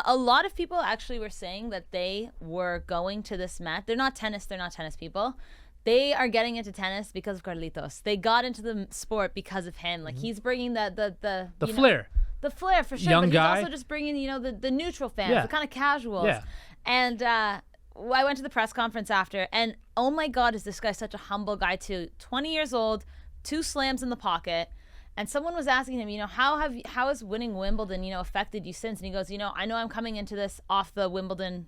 A lot of people actually were saying that they were going to this match. They're not tennis people. They are getting into tennis because of Carlitos. They got into the sport because of him. Like, he's bringing the flair. The flair, for sure. Young but guy. He's also just bringing, the neutral fans, the kind of casuals. Yeah. And I went to the press conference after, and oh my God, is this guy such a humble guy too. 20 years old, 2 slams in the pocket. And someone was asking him, how has winning Wimbledon, affected you since? And he goes, I know I'm coming into this off the Wimbledon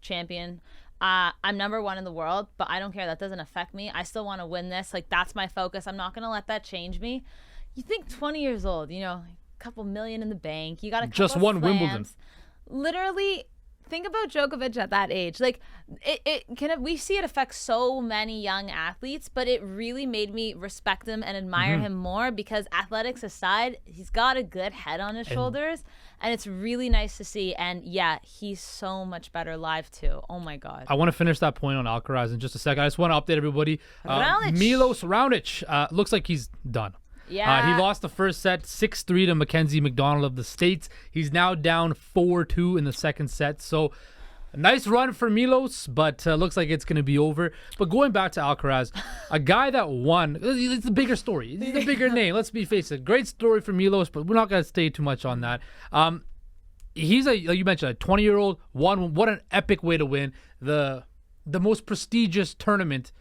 champion. I'm number 1 in the world, but I don't care. That doesn't affect me. I still want to win this. Like, that's my focus. I'm not going to let that change me. You think 20 years old, a couple million in the bank. You got a couple just won slams. Wimbledon. Literally, think about Djokovic at that age. Like, we see it affect so many young athletes, but it really made me respect him and admire him more because, athletics aside, he's got a good head on his shoulders, and it's really nice to see. And yeah, he's so much better live too. Oh my God. I want to finish that point on Alcaraz in just a second. I just want to update everybody. Raonic. Milos Raonic looks like he's done. Yeah. He lost the first set 6-3 to Mackenzie McDonald of the States. He's now down 4-2 in the second set. So a nice run for Milos, but looks like it's going to be over. But going back to Alcaraz, a guy that won, it's the bigger story. He's the bigger name. Let's be face it. Great story for Milos, but we're not going to stay too much on that. He's like you mentioned, a 20-year-old won. What an epic way to win the most prestigious tournament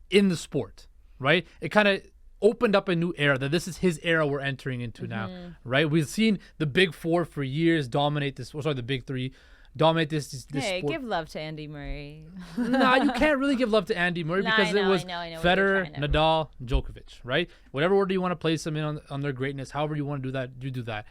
in the sport, right? It kind of opened up a new era, that this is his era we're entering into now, right? We've seen the big four for years dominate this, the big three dominate this Hey, sport. give love to Andy Murray. Nah, you can't really give love to Andy Murray because it was Federer, Nadal, Djokovic, right? Whatever order you want to place them in on their greatness, however you want to do that, you do that.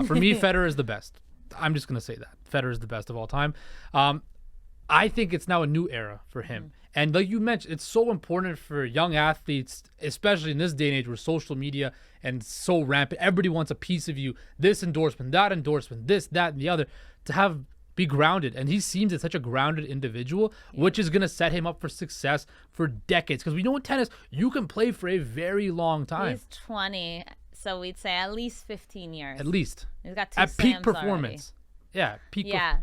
For me, Federer is the best. I'm just going to say that. Federer is the best of all time. I think it's now a new era for him. And like you mentioned, it's so important for young athletes, especially in this day and age where social media and so rampant. Everybody wants a piece of you. This endorsement, this, that, and the other, to be grounded. And he seems like such a grounded individual, which is going to set him up for success for decades. Because we know in tennis, you can play for a very long time. He's 20, so we'd say at least 15 years. At least. He's got 2 at peak slams performance. already. Yeah, peak. Yeah.